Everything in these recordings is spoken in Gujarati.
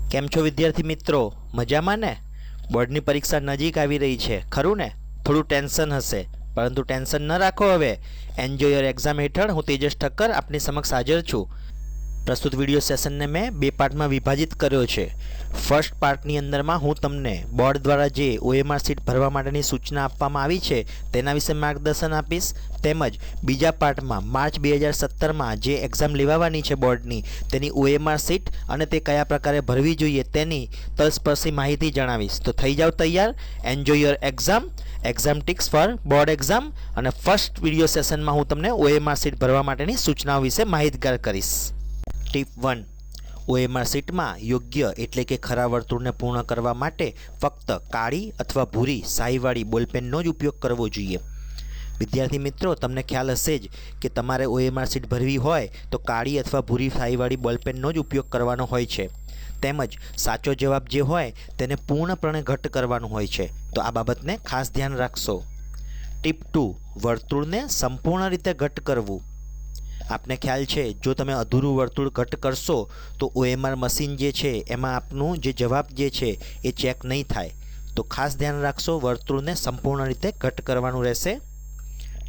કેમ છો વિદ્યાર્થી મિત્રો? મજામાં ને? બોર્ડની પરીક્ષા નજીક આવી રહી છે, ખરું ને? થોડું ટેન્શન હશે, પરંતુ ટેન્શન ન રાખો. હવે એન્જોય યોર એક્ઝામ હેઠળ હું તેજસ ઠક્કર આપની સમક્ષ હાજર છું. પ્રસ્તુત વિડીયો સેશનને મેં બે પાર્ટમાં વિભાજિત કર્યો છે. ફર્સ્ટ પાર્ટની અંદરમાં હું તમને બોર્ડ દ્વારા જે OMR સીટ ભરવા માટેની સૂચના આપવામાં આવી છે તેના વિશે માર્ગદર્શન આપીશ. તેમજ બીજા પાર્ટમાં માર્ચ 2017માં જે એક્ઝામ લેવાવાની છે બોર્ડની તેની OMR સીટ અને તે કયા પ્રકારે ભરવી જોઈએ તેની તલસ્પર્શી માહિતી જણાવીશ. તો થઈ જાવ તૈયાર. Enjoy your exam ticks for board exam. અને ફર્સ્ટ વિડીયો સેશનમાં હું તમને OMR સીટ ભરવા માટેની સૂચનાઓ વિશે માહિતગાર કરીશ. ટીપ 1. OMR સીટમાં યોગ્ય એટલે કે ખરા વર્તુળને પૂર્ણ કરવા માટે ફક્ત કાળી અથવા ભૂરી શાહીવાળી બોલપેનનો જ ઉપયોગ કરવો જોઈએ. વિદ્યાર્થી મિત્રો, તમને ખ્યાલ હશે જ કે તમારે OMR સીટ ભરવી હોય તો કાળી અથવા ભૂરી શાહીવાળી બોલપેનનો જ ઉપયોગ કરવાનો હોય છે. તેમજ સાચો જવાબ જે હોય તેને પૂર્ણપણે ઘટ્ટ કરવાનું હોય છે. તો આ બાબતને ખાસ ધ્યાન રાખશો. ટીપ 2. વર્તુળને સંપૂર્ણ રીતે ઘટ્ટ કરવું. આપને ખ્યાલ છે, જો તમે અધૂરું વર્તુળ ઘટ્ટ કરશો તો OMR મશીન જે છે એમાં આપનું જે જવાબ જે છે એ ચેક નહીં થાય. તો ખાસ ધ્યાન રાખશો, વર્તુળને સંપૂર્ણ રીતે ઘટ્ટ કરવાનું રહેશે.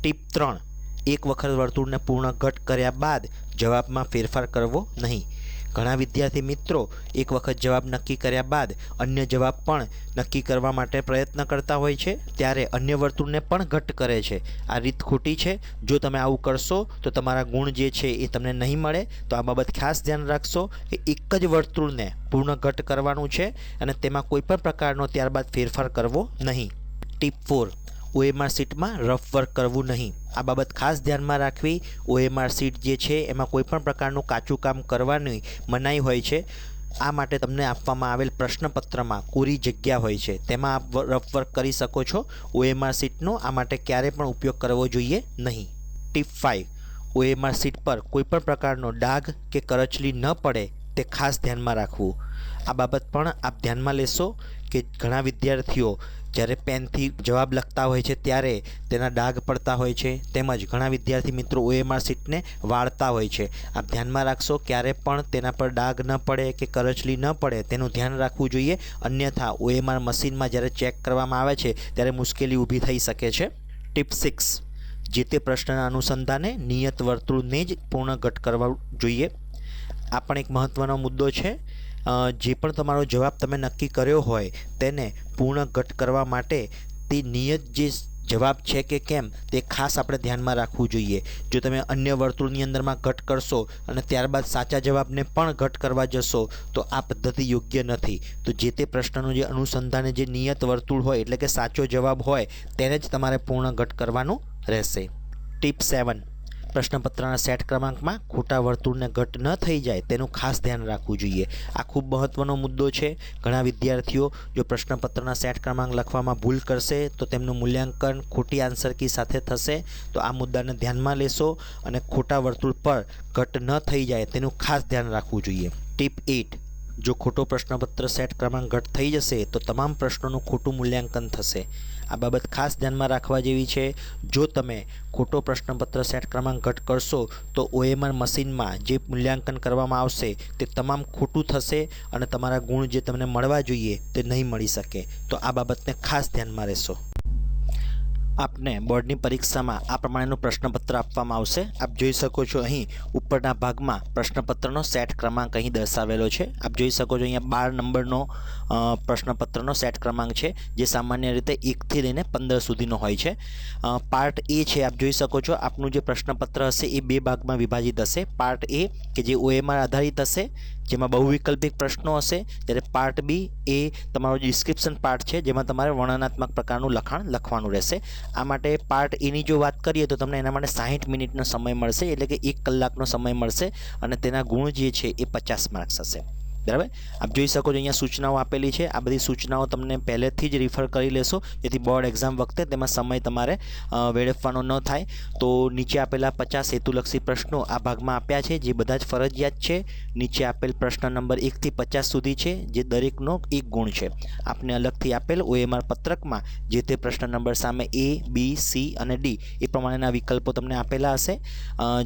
ટીપ 3. એક વખત વર્તુળને પૂર્ણ ઘટ્ટ કર્યા બાદ જવાબમાં ફેરફાર કરવો નહીં. ઘણા વિદ્યાર્થી મિત્રો એક વખત જવાબ નક્કી કર્યા બાદ અન્ય જવાબ પણ નક્કી કરવા માટે પ્રયત્ન કરતા હોય છે, ત્યારે અન્ય વર્તુળને પણ ઘટ્ટ કરે છે. આ રીત ખોટી છે. જો તમે આવું કરશો તો તમારા ગુણ જે છે એ તમને નહીં મળે. તો આ બાબત ખાસ ધ્યાન રાખશો કે એક જ વર્તુળને પૂર્ણ ઘટ્ટ કરવાનું છે અને તેમાં કોઈ પણ પ્રકારનો ત્યારબાદ ફેરફાર કરવો નહીં. ટીપ 4. OMR સીટમાં રફ વર્ક કરવું નહીં. આ બાબત ખાસ ધ્યાનમાં રાખવી. OMR સીટ જે છે એમાં કોઈ પણ પ્રકારનું કાચું કામ કરવાની મનાઈ હોય છે. આ માટે તમને આપવામાં આવેલ પ્રશ્નપત્રમાં કોરી જગ્યા હોય છે, તેમાં આપ રફ વર્ક કરી શકો છો. OMR સીટનો આ માટે ક્યારે પણ ઉપયોગ કરવો જોઈએ નહીં. ટીપ 5. OMR સીટ પર કોઈ પણ પ્રકારનો ડાઘ કે કરચલી ન પડે તે ખાસ ધ્યાનમાં રાખવું. આ બાબત પણ આપ ધ્યાનમાં લેશો કે ઘણા વિદ્યાર્થીઓ જ્યારે પેનથી જવાબ લખતા હોય છે ત્યારે તેના ડાઘ પડતા હોય છે. તેમજ ઘણા વિદ્યાર્થી મિત્રો OMR સીટને વાળતા હોય છે. આપ ધ્યાનમાં રાખશો, ક્યારે પણ તેના પર ડાઘ ન પડે કે કરચલી ન પડે તેનું ધ્યાન રાખવું જોઈએ. અન્યથા OMR મશીનમાં જ્યારે ચેક કરવામાં આવે છે ત્યારે મુશ્કેલી ઊભી થઈ શકે છે. ટીપ 6. જે તે પ્રશ્નના અનુસંધાને નિયત વર્તુળને જ પૂર્ણ ઘટ્ટ કરવા જોઈએ. આ પણ એક મહત્ત્વનો મુદ્દો છે. જે પણ તમારો જવાબ તમે નક્કી કર્યો હોય તેને પૂર્ણ ઘટ્ટ કરવા માટે તે નિયત જે જવાબ છે કે કેમ તે ખાસ આપણે ધ્યાનમાં રાખવું જોઈએ. જો તમે અન્ય વર્તુળની અંદરમાં ઘટ્ટ કરશો અને ત્યારબાદ સાચા જવાબને પણ ઘટ્ટ કરવા જશો તો આ પદ્ધતિ યોગ્ય નથી. તો જે તે પ્રશ્નનું જે અનુસંધાને જે નિયત વર્તુળ હોય એટલે કે સાચો જવાબ હોય તેને જ તમારે પૂર્ણ ઘટ્ટ કરવાનું રહેશે. ટીપ 7. પ્રશ્નપત્રના સેટ ક્રમાંકમાં ખોટા વર્તુળને ઘટ્ટ ન થઈ જાય તેનું ખાસ ધ્યાન રાખવું જોઈએ. આ ખૂબ મહત્ત્વનો મુદ્દો છે. ઘણા વિદ્યાર્થીઓ જો પ્રશ્નપત્રના સેટ ક્રમાંક લખવામાં ભૂલ કરશે તો તેમનું મૂલ્યાંકન ખોટી આન્સર કી સાથે થશે. તો આ મુદ્દાને ધ્યાનમાં લેશો અને ખોટા વર્તુળ પર ઘટ્ટ ન થઈ જાય તેનું ખાસ ધ્યાન રાખવું જોઈએ. ટીપ 8. જો ખોટો પ્રશ્નપત્ર સેટ ક્રમાંક ઘટ્ટ થઈ જશે તો તમામ પ્રશ્નોનું ખોટું મૂલ્યાંકન થશે. આ બાબત ખાસ ધ્યાનમાં રાખવા જેવી છે. જો તમે ખોટો પ્રશ્નપત્ર સેટ ક્રમાંક ઘટ્ટ કરશો તો OMR મશીનમાં જે મૂલ્યાંકન કરવામાં આવશે તે તમામ ખોટું થશે અને તમારા ગુણ જે તમને મળવા જોઈએ તે નહીં મળી શકે. તો આ બાબતને ખાસ ધ્યાનમાં રહેશો. આપને બોર્ડની પરીક્ષામાં આ પ્રમાણેનું પ્રશ્નપત્ર આપવામાં આવશે. આપ જોઈ શકો છો અહીં ઉપરના ભાગમાં પ્રશ્નપત્રનો સેટ ક્રમાંક અહીં દર્શાવેલો છે. આપ જોઈ શકો છો અહીંયા 12 નંબરનો પ્રશ્નપત્રનો સેટ ક્રમાંક છે જે સામાન્ય રીતે 1 થી લઈને 15 સુધીનો હોય છે. પાર્ટ A છે, આપ જોઈ શકો છો આપનું જે પ્રશ્નપત્ર હશે એ 2 ભાગમાં વિભાજિત હશે. પાર્ટ A કે જે OMR આધારિત હશે જેમાં બહુવિકલ્પિક પ્રશ્નો હશે, જ્યારે પાર્ટ B એ તમારો ડિસ્ક્રિપ્શન પાર્ટ છે જેમાં તમારે વર્ણનાત્મક પ્રકારનું લખાણ લખવાનું રહેશે. આ માટે પાર્ટ એની જો વાત કરીએ તો તમને એના માટે 60 મિનિટનો સમય મળશે, એટલે કે 1 કલાકનો સમય મળશે અને તેના ગુણ જે છે એ 50 માર્ક્સ હશે. બરાબર. આપ જોઈ શકો છો અહીંયા સૂચનાઓ આપેલી છે. આ બધી સૂચનાઓ તમને પહેલેથી જ રિફર કરી લેશો જેથી બોર્ડ એક્ઝામ વખતે તેમાં સમય તમારે વેડફવાનો ન થાય. તો નીચે આપેલા 50 હેતુલક્ષી પ્રશ્નો આ ભાગમાં આપ્યા છે જે બધા જ ફરજિયાત છે. નીચે આપેલ પ્રશ્ન નંબર 1 થી 50 સુધી છે જે દરેકનો 1 ગુણ છે. આપને અલગથી આપેલ OMR પત્રકમાં જે તે પ્રશ્ન નંબર સામે A, B, C અને D એ પ્રમાણેના વિકલ્પો તમને આપેલા હશે.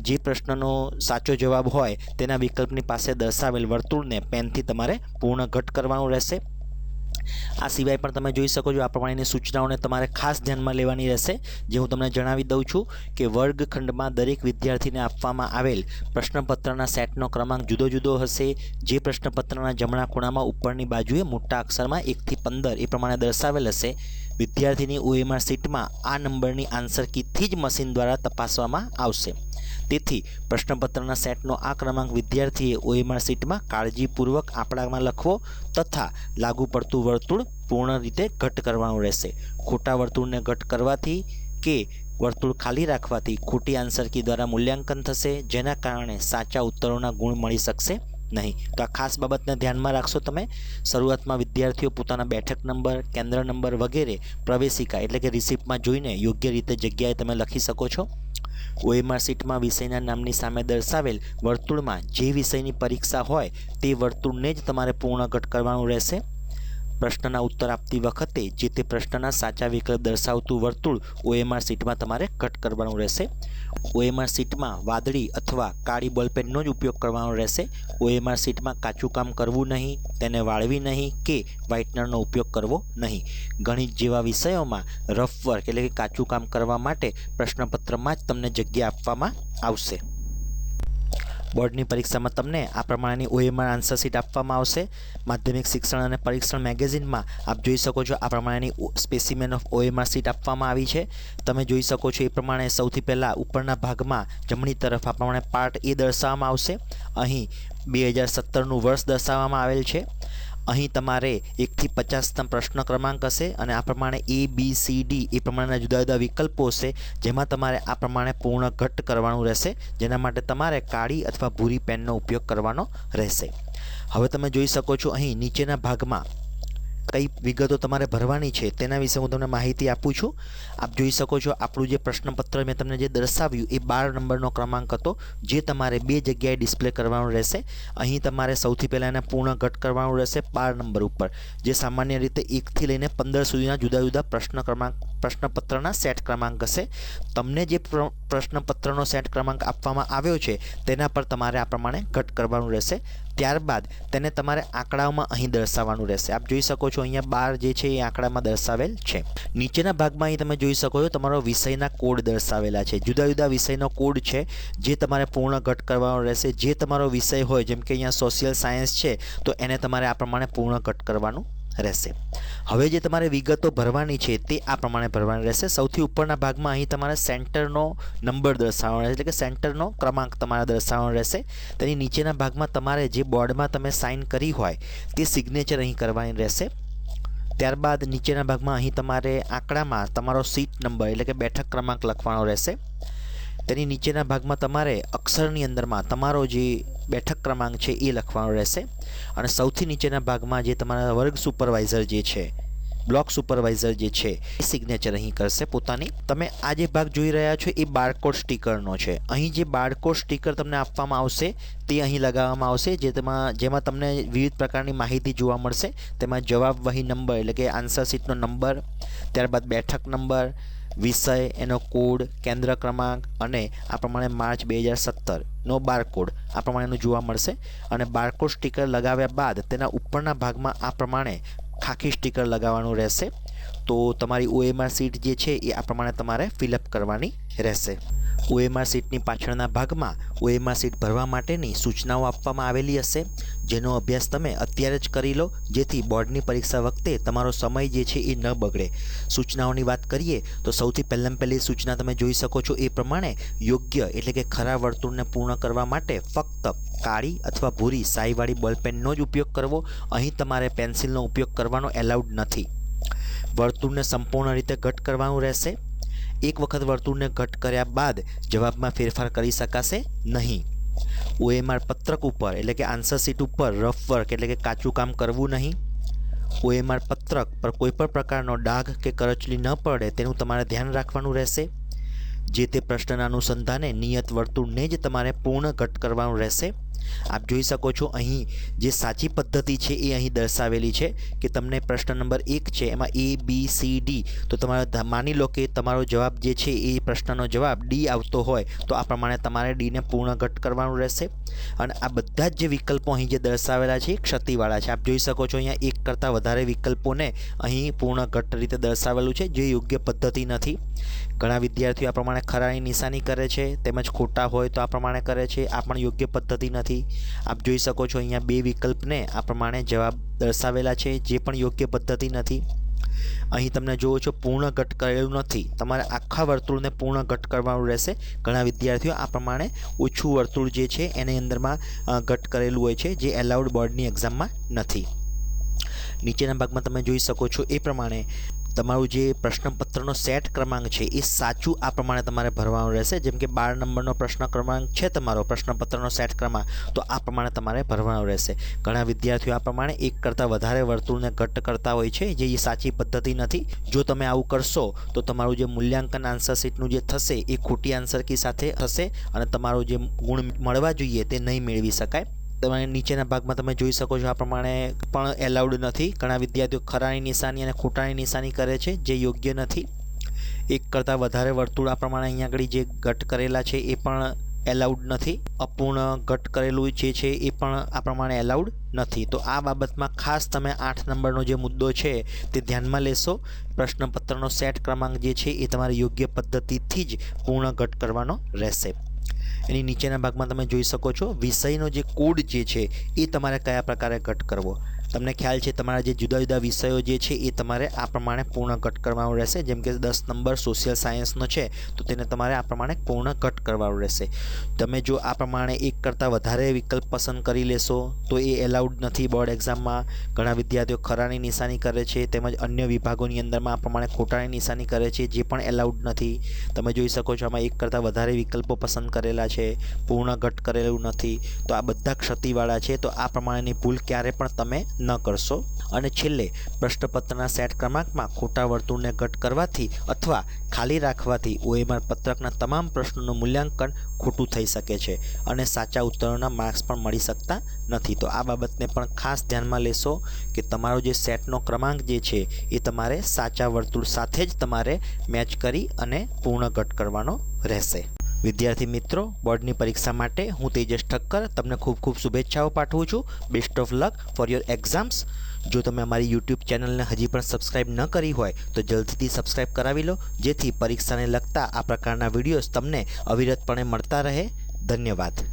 જે પ્રશ્નનો સાચો જવાબ હોય તેના વિકલ્પની પાસે દર્શાવેલ વર્તુળને પેન પેનથી તમારે પૂર્ણ ઘટ કરવાનું રહેશે। આ સિવાય પણ તમે જોઈ શકો છો આ પ્રમાણેની સૂચનાઓને તમારે ખાસ ધ્યાનમાં લેવાની રહેશે, જે હું તમને જણાવી દઉં છું કે વર્ગખંડમાં દરેક વિદ્યાર્થીને આપવામાં આવેલ પ્રશ્નપત્રના સેટનો ક્રમાંક જુદો જુદો હશે, જે પ્રશ્નપત્રના જમણા ખૂણામાં ઉપરની બાજુએ મોટા અક્ષરમાં 1 થી 15 એ પ્રમાણે દર્શાવેલ હશે। વિદ્યાર્થીની OMR શીટમાં આ નંબરની આન્સર કીથી જ મશીન દ્વારા તપાસવામાં આવશે। તેથી પ્રશ્નપત્રના સેટનો આ ક્રમાંક વિદ્યાર્થીએ OMR શીટમાં કાળજીપૂર્વક આંકડામાં લખવો તથા લાગુ પડતું વર્તુળ પૂર્ણ રીતે ઘટ કરવાનું રહેશે। ખોટા વર્તુળને ઘટ કરવાથી કે વર્તુળ ખાલી રાખવાથી ખોટી આન્સર કી દ્વારા મૂલ્યાંકન થશે, જેના કારણે સાચા ઉત્તરોના ગુણ મળી શકશે નહીં। તો આ ખાસ બાબતને ધ્યાનમાં રાખશો તમે। શરૂઆતમાં વિદ્યાર્થીઓ પોતાના બેઠક નંબર, કેન્દ્ર નંબર વગેરે પ્રવેશિકા એટલે કે રિસિપ્ટમાં જોઈને યોગ્ય રીતે જગ્યાએ તમે લખી શકો છો। OMR શીટમાં વિષયના નામની સામે દર્શાવેલ વર્તુળમાં જે વિષયની પરીક્ષા હોય તે વર્તુળને જ તમારે પૂર્ણ ઘટ કરવાનું રહેશે। પ્રશ્નના ઉત્તર આપતી વખતે જે તે પ્રશ્નના સાચા વિકલ્પ દર્શાવતું વર્તુળ OMR શીટમાં તમારે ઘટ કરવાનું રહેશે। OMR શીટમાં વાદળી અથવા કાળી બોલપેનનો જ ઉપયોગ કરવાનો રહેશે। OMR શીટમાં કાચું કામ કરવું નહીં, તેને વાળવી નહીં કે વ્હાઇટનરનો ઉપયોગ કરવો નહીં। ગણિત જેવા વિષયોમાં રફ વર્ક એટલે કે કાચું કામ કરવા માટે પ્રશ્નપત્રમાં જ તમને જગ્યા આપવામાં આવશે। બોર્ડની પરીક્ષામાં તમને આ પ્રમાણેની OMR આન્સર શીટ આપવામાં આવશે। માધ્યમિક શિક્ષણ અને પરીક્ષણ મેગેઝિનમાં આપ જોઈ શકો છો આ પ્રમાણેની સ્પેસિમેન ઓફ OMR શીટ આપવામાં આવી છે। તમે જોઈ શકો છો એ પ્રમાણે સૌથી પહેલાં ઉપરના ભાગમાં જમણી તરફ આ પ્રમાણે પાર્ટ A દર્શાવવામાં આવશે। અહીં 2017નું વર્ષ દર્શાવવામાં આવેલ છે। અહીં તમારે 1 થી 50ના પ્રશ્ન ક્રમાંક હશે અને આ પ્રમાણે A, B, C, D એ પ્રમાણેના જુદા જુદા વિકલ્પો હશે, જેમાં તમારે આ પ્રમાણે પૂર્ણ ઘટ કરવાનું રહેશે, જેના માટે તમારે કાળી અથવા ભૂરી પેનનો ઉપયોગ કરવાનો રહેશે। હવે તમે જોઈ શકો છો અહીં નીચેના ભાગમાં કઈ વિગતો તમારે ભરવાની છે તેના વિશે હું તમને માહિતી આપું છું। આપ જોઈ શકો છો આપણું જે પ્રશ્નપત્ર મેં તમને જે દર્શાવ્યું એ 12 નંબરનો ક્રમાંક હતો, જે તમારે 2 જગ્યાએ ડિસ્પ્લે કરવાનું રહેશે। અહીં તમારે સૌથી પહેલાં એને પૂર્ણ ઘટ કરવાનું રહેશે 12 નંબર ઉપર, જે સામાન્ય રીતે 1 થી લઈને 15 સુધીના જુદા જુદા પ્રશ્નપત્રના સેટ ક્રમાંક હશે। તમને જે પ્રશ્નપત્રનો સેટ ક્રમાંક આપવામાં આવ્યો છે તેના પર તમારે આ પ્રમાણે ઘટ કરવાનું રહેશે। ત્યારબાદ તેને તમારે આંકડાઓમાં અહીં દર્શાવવાનું રહેશે। આપ જોઈ શકો છો અહીંયા 12 જે છે એ આંકડામાં દર્શાવેલ છે। નીચેના ભાગમાં અહીં તમે જોઈ શકો છો તમારો વિષયના કોડ દર્શાવેલા છે, જુદા જુદા વિષયનો કોડ છે જે તમારે પૂર્ણ ઘટ કરવાનો રહેશે। જે તમારો વિષય હોય, જેમ કે અહીંયા સોશિયલ સાયન્સ છે તો એને તમારે આ પ્રમાણે પૂર્ણ ઘટ કરવાનું રહેશે। હવે જે તમારે વિગતો ભરવાની છે તે આ પ્રમાણે ભરવાની રહેશે। સૌથી ઉપરના ભાગમાં અહીં તમારે સેન્ટરનો નંબર દર્શાવવાનો રહેશે, એટલે કે સેન્ટરનો ક્રમાંક તમારે દર્શાવવાનો રહેશે। તેની નીચેના ભાગમાં તમારે જે બોર્ડમાં તમે સાઇન કરી હોય તે સિગ્નેચર અહીં કરવાની રહેશે। ત્યારબાદ નીચેના ભાગમાં અહીં તમારે આંકડામાં તમારો સીટ નંબર એટલે કે બેઠક ક્રમાંક લખવાનો રહેશે। તેની નીચેના ભાગમાં તમારે અક્ષરની અંદરમાં તમારો જે બેઠક ક્રમાંક છે એ લખવાનો રહેશે। અને સૌથી નીચેના ભાગમાં જે તમારા વર્ગ સુપરવાઇઝર જે છે, બ્લોક સુપરવાઇઝર જે છે એ સિગ્નેચર અહીં કરશે પોતાની। તમે આ જે ભાગ જોઈ રહ્યા છો એ બારકોડ સ્ટીકરનો છે। અહીં જે બારકોડ સ્ટીકર તમને આપવામાં આવશે તે અહીં લગાવવામાં આવશે, જેમાં તમને વિવિધ પ્રકારની માહિતી જોવા મળશે। તેમાં જવાબ વહી નંબર એટલે કે આન્સર શીટનો નંબર, ત્યારબાદ બેઠક નંબર, વિષય, એનો કોડ, કેન્દ્ર ક્રમાંક અને આ પ્રમાણે માર્ચ 2017નો બારકોડ આ પ્રમાણેનું જોવા મળશે। અને બારકોડ સ્ટીકર લગાવ્યા બાદ તેના ઉપરના ભાગમાં આ પ્રમાણે ખાખી સ્ટીકર લગાવવાનું રહેશે। તો તમારી OMR શીટ જે છે એ આ પ્રમાણે તમારે ફિલઅપ કરવાની રહેશે। OMR શીટની પાછળના ભાગમાં OMR શીટ ભરવા માટેની સૂચનાઓ આપવામાં આવેલી હશે, જેનો અભ્યાસ તમે અત્યારે જ કરી લો, જેથી બોર્ડની પરીક્ષા વખતે તમારો સમય જે છે એ ન બગડે। સૂચનાઓની વાત કરીએ તો સૌથી પહેલી સૂચના તમે જોઈ શકો છો એ પ્રમાણે યોગ્ય એટલે કે ખરા વર્તુળને પૂર્ણ કરવા માટે ફક્ત કાળી અથવા ભૂરી શાહીવાળી બોલપેનનો જ ઉપયોગ કરવો। અહીં તમારે પેન્સિલનો ઉપયોગ કરવાનો એલાઉડ નથી। વર્તુળને સંપૂર્ણ રીતે ઘટ કરવાનું રહેશે। એક વખત વર્તુળને ઘટ કર્યા બાદ જવાબમાં ફેરફાર કરી શકાશે નહીં। OMR પત્રક ઉપર એટલે કે આન્સર શીટ ઉપર રફ વર્ક એટલે કે કાચું કામ કરવું નહીં। OMR પત્રક પર કોઈ પણ પ્રકારનો ડાઘ કે કરચલી ન પડે તેનું તમારે ધ્યાન રાખવાનું રહેશે। જે તે પ્રશ્નના અનુસંધાને નિયત વર્તુળને જ તમારે પૂર્ણ ઘટ કરવાનું રહેશે। આપ જોઈ શકો છો અહીં જે સાચી પદ્ધતિ છે એ અહીં દર્શાવેલી છે કે તમને પ્રશ્ન નંબર 1 છે એમાં A B C D તો તમારે માની લો કે તમારો જવાબ જે છે એ પ્રશ્નનો જવાબ D આવતો હોય તો આ પ્રમાણે તમારે D ને પૂર્ણ ઘટ કરવાનું રહેશે અને આ બધા જ જે વિકલ્પો અહીં જે દર્શાવેલા છે એ ક્ષતિવાળા છે. આપ જોઈ શકો છો અહીંયા એક કરતાં વધારે વિકલ્પોને અહીં પૂર્ણ ઘટ રીતે દર્શાવેલું છે જે યોગ્ય પદ્ધતિ નથી. ઘણા વિદ્યાર્થીઓ આ પ્રમાણે ખરાની નિશાની કરે છે તેમજ ખોટા હોય તો આ પ્રમાણે કરે છે. આ પણ યોગ્ય પદ્ધતિ નથી. આપ જોઈ શકો છો અહીંયા બે વિકલ્પને આ પ્રમાણે જવાબ દર્શાવેલા છે જે પણ યોગ્ય પદ્ધતિ નથી. અહીં તમને જોવો છો પૂર્ણ ઘટ કરેલું નથી. તમારે આખા વર્તુળને પૂર્ણ ઘટ કરવાનું રહેશે. ઘણા વિદ્યાર્થીઓ આ પ્રમાણે ઓછું વર્તુળ જે છે એની અંદરમાં ઘટ કરેલું હોય છે જે એલાઉડ બોર્ડની એક્ઝામમાં નથી. નીચેના ભાગમાં તમે જોઈ શકો છો એ પ્રમાણે તમારું જે પ્રશ્નપત્રનો સેટ ક્રમાંક છે એ સાચું આ પ્રમાણે તમારે ભરવાનું રહેશે. જેમ કે 12 નંબરનો પ્રશ્ન ક્રમાંક છે તમારો પ્રશ્નપત્રનો સેટ ક્રમાંક તો આ પ્રમાણે તમારે ભરવાનું રહેશે. ઘણા વિદ્યાર્થીઓ આ પ્રમાણે એક કરતાં વધારે વર્તુળને ઘટ કરતા હોય છે જે સાચી પદ્ધતિ નથી. જો તમે આવું કરશો તો તમારું જે મૂલ્યાંકન આન્સર શીટનું જે થશે એ ખોટી આન્સર કી સાથે થશે અને તમારો જે ગુણ મળવા જોઈએ તે નહીં મેળવી શકાય. તમે નીચેના ભાગમાં તમે જોઈ શકો છો આ પ્રમાણે પણ એલાઉડ નથી. ઘણા વિદ્યાર્થીઓ ખરાની નિશાની અને ખોટાની નિશાની કરે છે જે યોગ્ય નથી. એક કરતાં વધારે વર્તુળ આ પ્રમાણે અહીંયા આગળ જે ઘટ કરેલા છે એ પણ એલાઉડ નથી. અપૂર્ણ ઘટ કરેલું જે છે એ પણ આ પ્રમાણે એલાઉડ નથી. તો આ બાબતમાં ખાસ તમે 8 નંબરનો જે મુદ્દો છે તે ધ્યાનમાં લેશો. પ્રશ્નપત્રનો સેટ ક્રમાંક જે છે એ તમારે યોગ્ય પદ્ધતિથી જ પૂર્ણ ઘટ કરવાનો રહેશે. એની નીચેના ભાગમાં તમે જોઈ શકો છો વિષયનો જે કોડ જે છે એ તમારે કયા પ્રકારે ઘટ કરવો. તમને ખ્યાલ છે તમારા જે જુદા જુદા વિષયો જે છે એ તમારે આ પ્રમાણે પૂર્ણ ઘટ કરવાનો રહેશે. જેમ કે 10 નંબર સોશિયલ સાયન્સનો છે તો તેને તમારે આ પ્રમાણે પૂર્ણ ઘટ કરવાનું રહેશે. તમે જો આ પ્રમાણે એક કરતાં વધારે વિકલ્પ પસંદ કરી લેશો તો એ એલાઉડ નથી બોર્ડ એક્ઝામમાં. ઘણા વિદ્યાર્થીઓ ખરાની નિશાની કરે છે તેમજ અન્ય વિભાગોની અંદરમાં આ પ્રમાણે ખોટાની નિશાની કરે છે જે પણ એલાઉડ નથી. તમે જોઈ શકો છો આમાં એક કરતાં વધારે વિકલ્પો પસંદ કરેલા છે, પૂર્ણ ઘટ કરેલું નથી. તો આ બધા ક્ષતિવાળા છે. તો આ પ્રમાણેની ભૂલ ક્યારે પણ તમે ન કરશો. અને છેલ્લે પ્રશ્નપત્રના સેટ ક્રમાંકમાં ખોટા વર્તુળને ઘટ કરવાથી અથવા ખાલી રાખવાથી OMR પત્રકના તમામ પ્રશ્નોનું મૂલ્યાંકન ખોટું થઈ શકે છે અને સાચા ઉત્તરોના માર્ક્સ પણ મળી શકતા નથી. તો આ બાબતને પણ ખાસ ધ્યાનમાં લેશો કે તમારો જે સેટનો ક્રમાંક જે છે એ તમારે સાચા વર્તુળ સાથે જ તમારે મેચ કરી અને પૂર્ણ ઘટ કરવાનો રહેશે. વિદ્યાર્થી મિત્રો, બોર્ડની પરીક્ષા માટે હું તેજસ ઠક્કર તમને ખૂબ ખૂબ શુભેચ્છાઓ પાઠવું છું. Best of luck for your exams. જો તમે અમારી યુટ્યુબ ચેનલને હજી પણ સબસ્ક્રાઈબ ન કરી હોય તો જલ્દીથી સબસ્ક્રાઈબ કરાવી લો જેથી પરીક્ષાને લગતા આ પ્રકારના વિડીયોઝ તમને અવિરતપણે મળતા રહે. ધન્યવાદ.